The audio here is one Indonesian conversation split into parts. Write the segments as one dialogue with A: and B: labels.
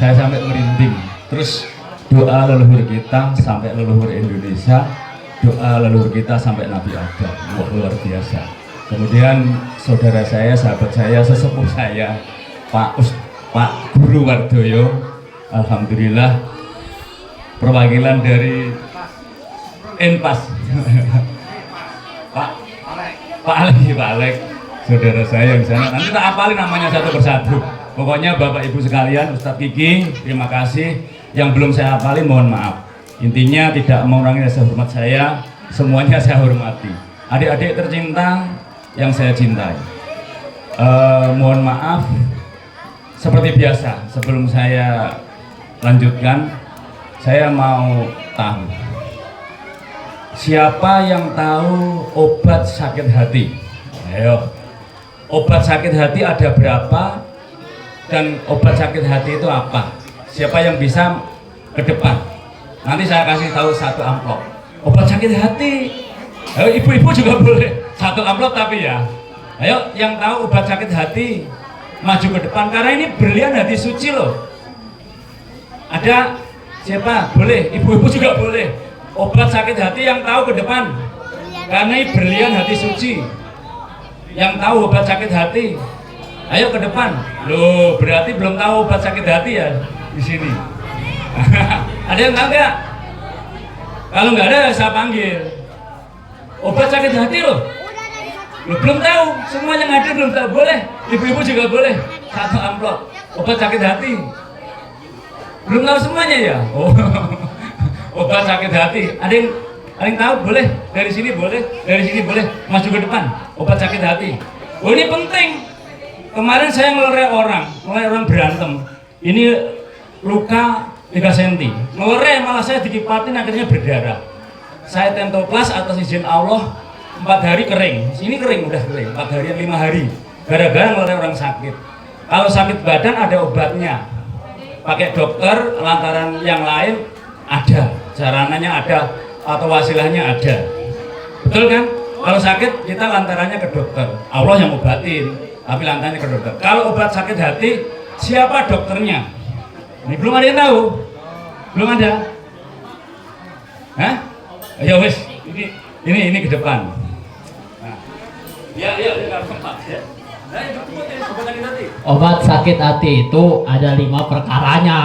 A: saya sampai merinding. Terus doa leluhur kita sampai leluhur Indonesia, doa leluhur kita sampai Nabi Adam. Wah, luar biasa. Kemudian saudara saya, sahabat saya, sesepuh saya, Pak Guru Wardoyo, alhamdulillah perwakilan dari Enpas. Pak Alek, saudara saya di sana. Nanti tak apalin namanya satu persatu. Pokoknya Bapak Ibu sekalian, Ustadz Kiki, terima kasih. Yang belum saya hafalin mohon maaf. Intinya tidak mengurangi rasa hormat saya, semuanya saya hormati. Adik-adik tercinta yang saya cintai, mohon maaf. Seperti biasa, sebelum saya lanjutkan, saya mau tahu siapa yang tahu obat sakit hati. Ayo, obat sakit hati ada berapa dan obat sakit hati itu apa? Siapa yang bisa ke depan? Nanti saya kasih tahu satu amplop obat sakit hati. Ayo, ibu-ibu juga boleh satu amplop tapi ya. Ayo, yang tahu obat sakit hati maju ke depan, karena ini berlian hati suci loh. Ada siapa? Boleh, ibu-ibu juga boleh. Obat sakit hati yang tahu ke depan, karena ini berlian hati suci. Yang tahu obat sakit hati, ayo ke depan. Loh, berarti belum tahu obat sakit hati ya di sini. Ada yang tahu nggak? Kalau nggak ada, saya panggil. Obat sakit hati loh. Loh, belum tahu. Semua yang ada belum tahu. Boleh, ibu-ibu juga boleh. Satu amplop obat sakit hati. Belum tahu semuanya ya? Oh, obat sakit hati. Ada yang tahu? Boleh. Dari sini boleh. Dari sini boleh. Maju ke depan. Obat sakit hati. Oh, ini penting. Kemarin saya melerai orang berantem. Ini luka 3 cm. Melerai malah saya dikipatin, akhirnya berdarah. Saya tentoplas atas izin Allah 4 hari kering. Sini kering, udah kering. 4 hari, 5 hari. Gara-gara melerai orang sakit. Kalau sakit badan ada obatnya. Pakai dokter, lantaran yang lain ada, sarananya ada, atau wasilahnya ada. Betul kan? Kalau sakit kita lantarannya ke dokter, Allah yang obatin, tapi lantarannya ke dokter. Kalau obat sakit hati, siapa dokternya? Ini belum ada yang tahu. Belum ada. Hah? Ya wes, ini ke depan. Nah. Ya, tempat ya.
B: Obat sakit hati itu ada 5 perkaranya.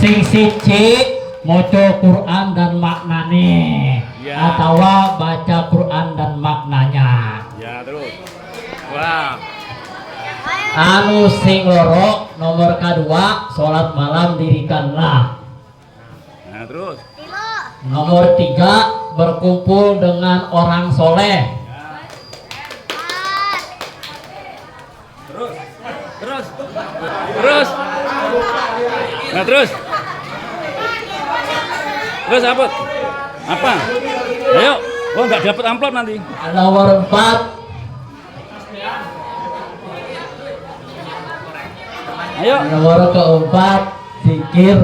B: Sing siji maca Quran dan maknane, ya. Atau baca Quran dan maknanya.
A: Ya, terus. Wah.
B: Anu sing loro nomor kedua, sholat malam dirikanlah.
A: Nah, terus.
B: Nomor 3, berkumpul dengan orang soleh.
A: Terus. Nah, terus apa? Apa? Ayo. Oh, nggak dapat amplop nanti.
B: Nomor 4.
A: Ayo.
B: Nomor keempat, zikir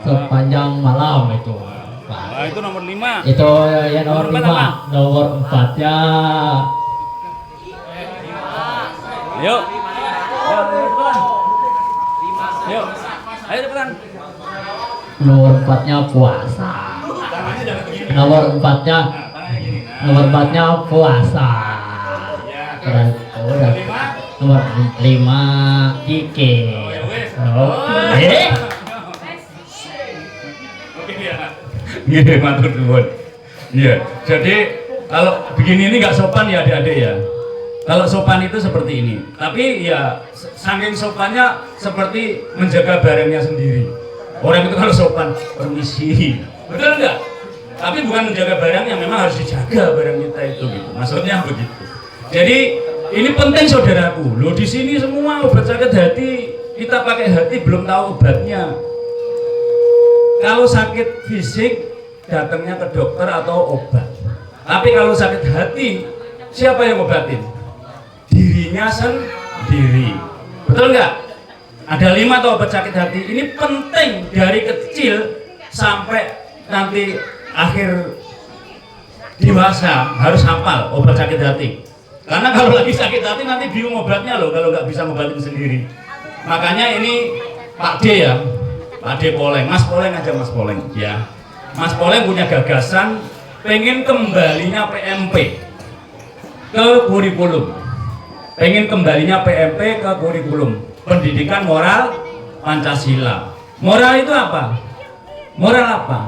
B: sepanjang malam itu.
A: Nah, itu nomor 5.
B: Itu ya nomor 5. Nomor 4-nya.
A: Ayo. Ayo cepetan.
B: Nomor 4-nya puasa. Nomor 4-nya puasa. Nomor 5 zikir. Oke.
A: Iya, matur nuwun. Iya. Jadi kalau begini ini nggak sopan ya adik-adik ya. Kalau sopan itu seperti ini, tapi ya saking sopannya seperti menjaga barangnya sendiri. Orang itu kalau sopan, permisi, betul enggak? Tapi bukan menjaga barang yang memang harus dijaga barang kita itu, gitu. Maksudnya begitu. Jadi ini penting saudaraku. Loh, di sini semua obat sakit hati kita pakai hati, belum tahu obatnya. Kalau sakit fisik datangnya ke dokter atau obat. Tapi kalau sakit hati, siapa yang obatin? Dirinya sendiri. Betul nggak? Ada 5 tuh obat sakit hati. Ini penting dari kecil sampai nanti akhir dewasa harus hafal obat sakit hati. Karena kalau lagi sakit hati nanti bingung obatnya loh kalau nggak bisa ngobatin sendiri. Makanya ini Pak D ya, Pak D Poleng, Mas Poleng aja Mas Poleng ya. Mas Poleng punya gagasan pengen kembalinya PMP ke kurikulum. Pengen kembalinya PMP ke kurikulum. Pendidikan moral Pancasila. Moral itu apa? Moral apa?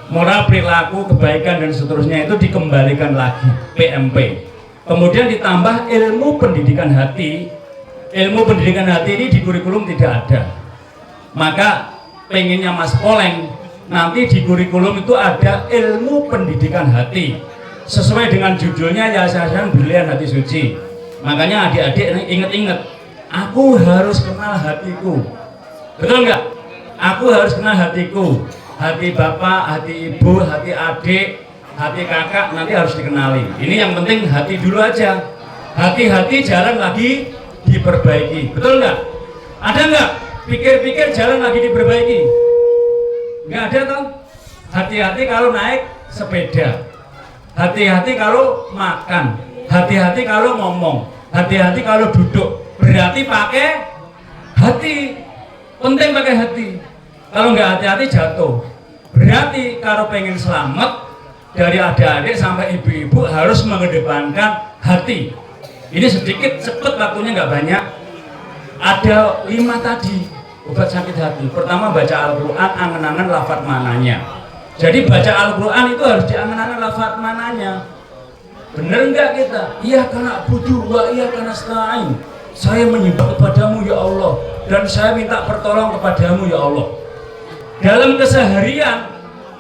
A: Moral perilaku, kebaikan dan seterusnya itu dikembalikan lagi PMP. Kemudian ditambah ilmu pendidikan hati. Ilmu pendidikan hati ini di kurikulum tidak ada. Maka pengennya Mas Poleng nanti di kurikulum itu ada ilmu pendidikan hati. Sesuai dengan judulnya Yayasan Brilian Hati Suci. Makanya adik-adik ingat-ingat, aku harus kenal hatiku. Betul nggak? Aku harus kenal hatiku. Hati bapak, hati ibu, hati adik, hati kakak nanti harus dikenali. Ini yang penting hati dulu aja. Hati-hati jalan lagi diperbaiki. Betul nggak? Ada nggak? Pikir-pikir jalan lagi diperbaiki. Nggak ada toh? Hati-hati kalau naik sepeda. Hati-hati kalau makan, hati-hati kalau ngomong, hati-hati kalau duduk. Berarti pakai hati. Penting pakai hati. Kalau nggak hati-hati jatuh. Berarti kalau pengen selamat dari adik-adik sampai ibu-ibu harus mengedepankan hati. Ini sedikit cepet waktunya nggak banyak. Ada 5 tadi obat sakit hati. Pertama baca Al-Quran, angen-angen lafaz mananya. Jadi baca Al-Quran itu harus diangen-angen lafaz mananya. Bener nggak kita? Iya karena budu wa iya karena stain. Saya menyembah kepadamu ya Allah dan saya minta pertolongan kepadamu ya Allah. Dalam keseharian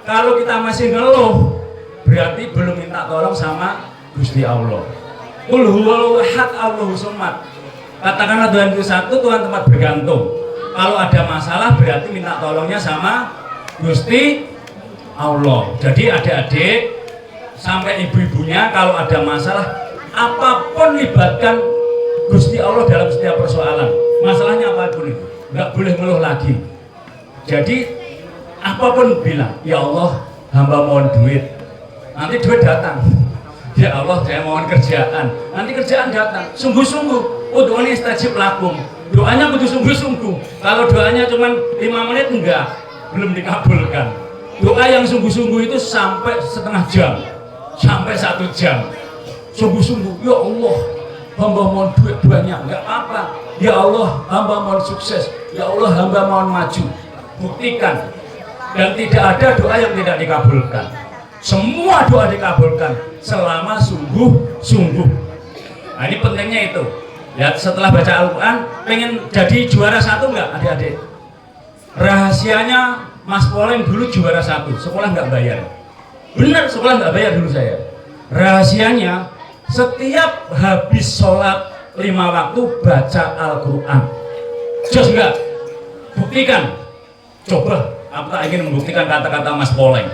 A: kalau kita masih ngeluh berarti belum minta tolong sama Gusti Allah. Qul huwallahu ahad Allahus samad. Katakanlah Tuhan itu satu, Tuhan tempat bergantung. Kalau ada masalah berarti minta tolongnya sama Gusti Allah. Jadi adik-adik sampai ibu-ibunya kalau ada masalah apapun libatkan Gusti Allah dalam setiap persoalan. Masalahnya apapun itu, nggak boleh ngeluh lagi. Jadi apapun bilang, ya Allah hamba mohon duit. Nanti duit datang. Ya Allah saya mohon kerjaan. Nanti kerjaan datang. Sungguh-sungguh. Doanya istajib lakum. Doanya butuh sungguh-sungguh. Kalau doanya cuma 5 menit enggak, belum dikabulkan. Doa yang sungguh-sungguh itu sampai setengah jam, sampai 1 jam. Sungguh-sungguh, ya Allah, hamba mohon duit banyak, enggak apa-apa. Ya Allah, hamba mohon sukses. Ya Allah, hamba mohon maju. Buktikan. Dan tidak ada doa yang tidak dikabulkan. Semua doa dikabulkan selama sungguh-sungguh. Nah ini pentingnya itu. Ya setelah baca Al-Quran, pengen jadi juara 1 enggak adik-adik? Rahasianya Mas Poleng dulu juara 1, sekolah nggak bayar. Benar, sekolah nggak bayar dulu saya. Rahasianya setiap habis sholat 5 waktu baca Al-Quran. Jos nggak? Buktikan. Coba, aku tak ingin membuktikan kata-kata Mas Poleng.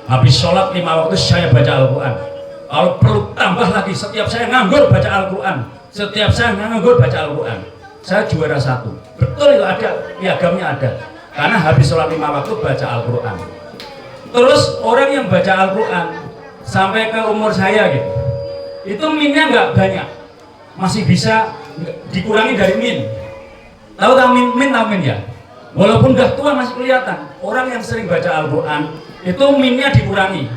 A: Habis sholat 5 waktu saya baca Al-Quran. Kalau perlu tambah lagi, setiap saya nganggur baca Al-Quran. Setiap saya nganggur baca Al-Quran. Saya juara 1. Betul itu ada, piagamnya ada. Karena habis sholat 5 waktu baca Al-Quran. Terus orang yang baca Al-Quran sampai ke umur saya gitu, itu minnya nggak banyak, masih bisa dikurangi dari min. Tahu tak min ya? Walaupun udah tua masih kelihatan. Orang yang sering baca Al-Quran itu minnya dikurangi.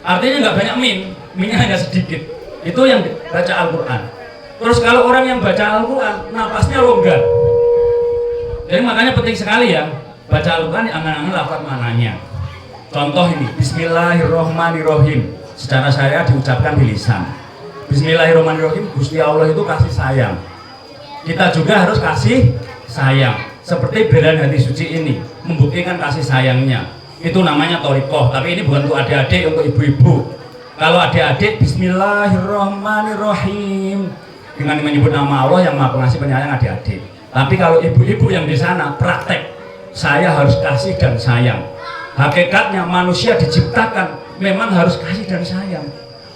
A: Artinya nggak banyak minnya hanya sedikit. Itu yang baca Al-Quran. Terus kalau orang yang baca Al-Quran napasnya longgar. Jadi makanya penting sekali ya baca Al-Quran angan-angan lafaz mananya. Contoh ini, Bismillahirrohmanirrohim. Secara saya diucapkan di lisan. Bismillahirrohmanirrohim, Gusti Allah itu kasih sayang. Kita juga harus kasih sayang. Seperti Brilian Hati Suci ini membuktikan kasih sayangnya. Itu namanya thoriqoh. Tapi ini bukan untuk adik-adik, untuk ibu-ibu. Kalau adik-adik, Bismillahirrohmanirrohim, dengan menyebut nama Allah yang Maha Pengasih Penyayang adik-adik. Tapi kalau ibu-ibu yang di sana praktek, saya harus kasih dan sayang. Hakikatnya manusia diciptakan memang harus kasih dan sayang.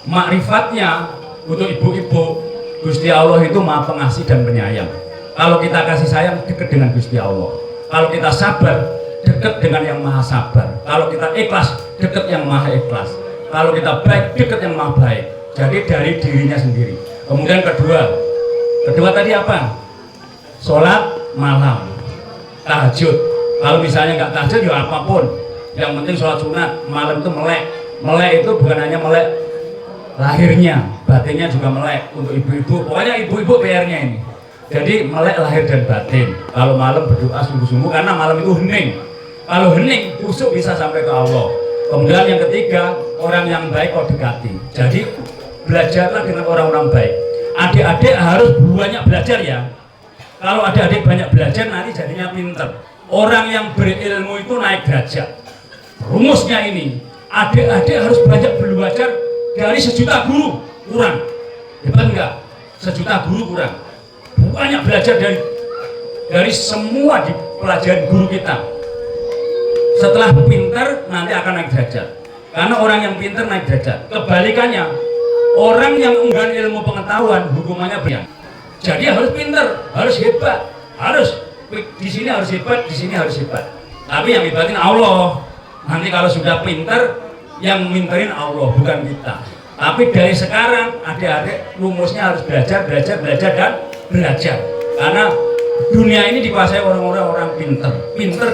A: Makrifatnya untuk ibu-ibu, Gusti Allah itu Maha Pengasih dan Penyayang. Kalau kita kasih sayang, dekat dengan Gusti Allah. Kalau kita sabar, dekat dengan yang Maha Sabar. Kalau kita ikhlas, dekat yang Maha Ikhlas. Kalau kita baik, dekat yang Maha Baik. Jadi dari dirinya sendiri. Kemudian kedua tadi apa? Sholat malam, tahajud. Kalau misalnya nggak tahajud ya apapun, yang penting sholat sunat malam itu melek. Melek itu bukan hanya melek lahirnya, batinnya juga melek. Untuk ibu-ibu, pokoknya ibu-ibu PR-nya ini. Jadi melek lahir dan batin. Kalau malam berdoa sungguh-sungguh karena malam itu hening. Kalau hening, busuk bisa sampai ke Allah. Kemudian yang ketiga, orang yang baik kau dekati. Jadi belajarlah dengan orang-orang baik. Adik-adik harus banyak belajar ya. Kalau adik-adik banyak belajar nanti jadinya pinter. Orang yang berilmu itu naik derajat. Rumusnya ini, adik-adik harus banyak belajar dari 1.000.000 guru kurang. Hebat enggak? 1.000.000 guru kurang. Banyak belajar dari semua dipelajari guru kita. Setelah pinter nanti akan naik derajat. Karena orang yang pinter naik derajat. Kebalikannya, orang yang enggan ilmu pengetahuan hukumannya berat. Jadi harus pinter, harus hebat, harus di sini harus hebat, di sini harus hebat. Tapi yang hebatin Allah. Nanti kalau sudah pinter, yang minterin Allah bukan kita. Tapi dari sekarang adik-adik rumusnya harus belajar dan belajar. Karena dunia ini dikuasai orang-orang pinter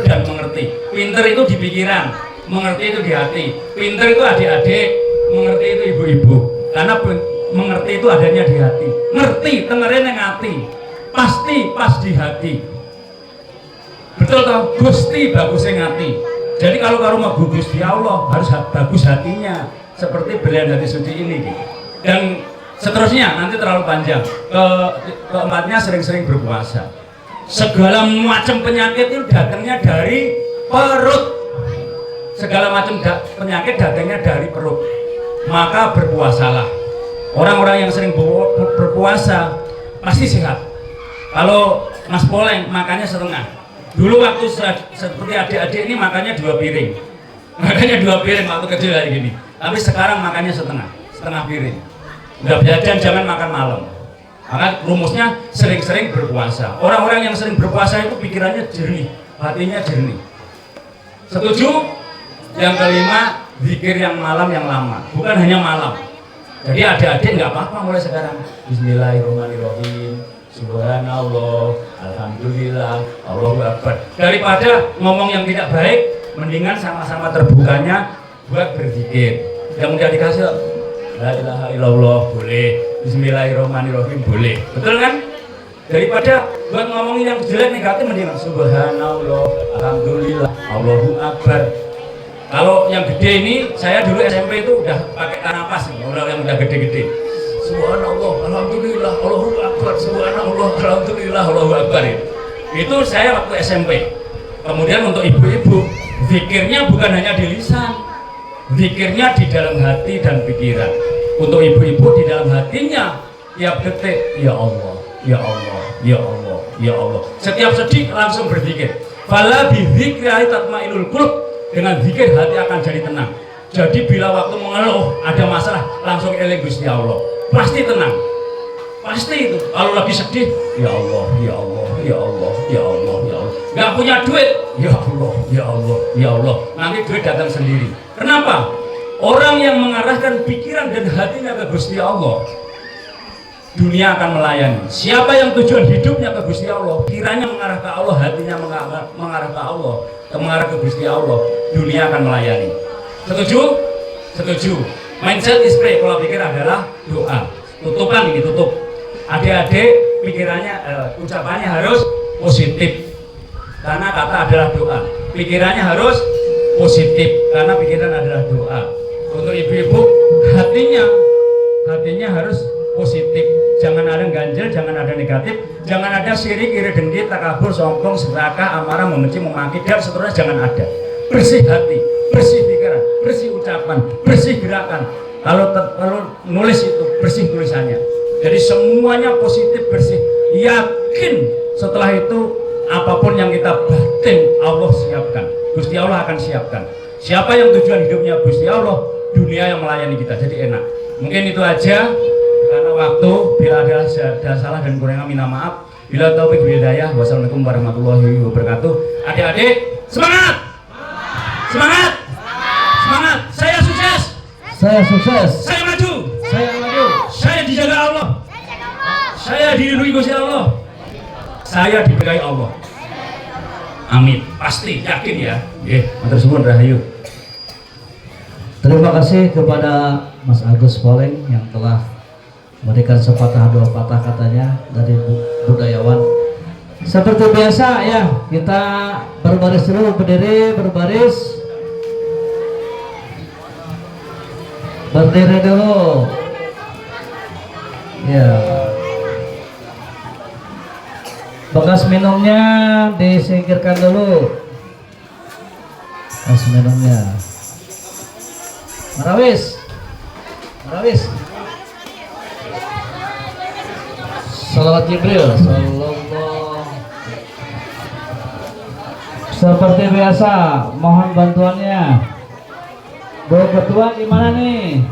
A: dan mengerti. Pinter itu di pikiran, mengerti itu di hati. Pinter itu adik-adik, mengerti itu ibu-ibu. Karena mengerti itu adanya di hati. Ngerti, tengerin yang hati. Pasti pas di hati. Betul toh? Gusti bagus yang hati. Jadi kalau mau gugus di Allah harus bagus hatinya. Seperti belian hati suci ini. Dan seterusnya nanti terlalu panjang. Keempatnya sering-sering berpuasa. Segala macam penyakit itu datangnya dari perut. Segala macam penyakit datangnya dari perut. Maka berpuasalah. Orang-orang yang sering berpuasa pasti sehat. Kalau Mas Poleng makannya setengah. Dulu waktu seperti adik-adik ini makannya 2 piring. Makannya 2 piring waktu kecil kayak gini. Tapi sekarang makannya setengah piring. Udah jajan jangan makan malam. Maka rumusnya sering-sering berpuasa. Orang-orang yang sering berpuasa itu pikirannya jernih, hatinya jernih. Setuju? Yang kelima, zikir yang malam yang lama, bukan hanya malam. Jadi adik-adik nggak apa-apa mulai sekarang. Bismillahirrahmanirrahim. Subhanallah, alhamdulillah, Allahu Akbar. Daripada ngomong yang tidak baik, mendingan sama-sama terbukanya buat berzikir. Yang udah dikasih la ilaha illallah boleh, bismillahirrahmanirrahim boleh. Betul kan? Daripada buat ngomongin yang jelek negatif mendingan subhanallah, alhamdulillah, Allahu Akbar. Kalau yang gede ini, saya dulu SMP itu udah pakai nafas, yang udah gede-gede. Subhanallah, alhamdulillah, Allahu Akbar, subhanallah, alhamdulillah, Allahu Akbar. Itu saya waktu SMP. Kemudian untuk ibu-ibu, zikirnya bukan hanya di lisan, zikirnya di dalam hati dan pikiran. Untuk ibu-ibu di dalam hatinya, tiap detik, ya Allah, ya Allah, ya Allah, ya Allah. Setiap sedih langsung berzikir. Fala bi dzikri tatmainul qulub. Dengan zikir hati akan jadi tenang. Jadi bila waktu mengeluh ada masalah langsung eling Gusti Allah. Pasti tenang. Pasti itu. Kalau lagi sedih, ya Allah, ya Allah, ya Allah, ya Allah, ya Allah. Nggak punya duit, ya Allah, ya Allah, ya Allah. Nanti duit datang sendiri. Kenapa? Orang yang mengarahkan pikiran dan hatinya ke Gusti Allah, dunia akan melayani. Siapa yang tujuan hidupnya ke Gusti Allah, kiranya mengarah ke Allah, hatinya mengarah ke Allah, mengarah ke Gusti Allah, dunia akan melayani. Setuju? Setuju. Mindset is pray, pola pikir adalah doa. Tutupan ini, tutup. Adik-adik pikirannya, ucapannya harus positif. Karena kata adalah doa. Pikirannya harus positif, karena pikiran adalah doa. Untuk ibu-ibu, hatinya harus positif. Jangan ada ganjil, jangan ada negatif, jangan ada syirik, iri, dengki, takabur, sombong, serakah, amarah, membenci, memaki, dan seterusnya jangan ada. Bersih hati, bersih pikiran, bersih ucapan, bersih gerakan. Kalau nulis itu bersih tulisannya. Jadi semuanya positif, bersih. Yakin setelah itu apapun yang kita batin Allah siapkan. Gusti Allah akan siapkan. Siapa yang tujuan hidupnya Gusti Allah, dunia yang melayani kita. Jadi enak. Mungkin itu aja. Karena waktu, bila ada salah dan kurangnya minta maaf. Bila taufik hidayah, wassalamualaikum warahmatullahi wabarakatuh. Adik-adik, semangat! Semangat! Semangat! Saya sukses!
B: Saya sukses.
A: Saya maju!
B: Saya maju.
A: Saya dijaga Allah! Saya dilindungi Gusti Allah. Saya diberkahi Allah. Amin. Pasti yakin ya. Nggih, matur suwun rahayu.
C: Terima kasih kepada Mas Agus Poleng yang telah memberikan sepatah dua patah katanya dari budayawan. Seperti biasa ya, kita berbaris dulu, berdiri, berbaris. Berdiri dulu. Ya. Bekas minumnya disingkirkan dulu. Bekas minumnya. Marawis. Marawis. Salawat Jibril. Sallallahu. Seperti biasa, mohon bantuannya. Bu Ketua gimana nih?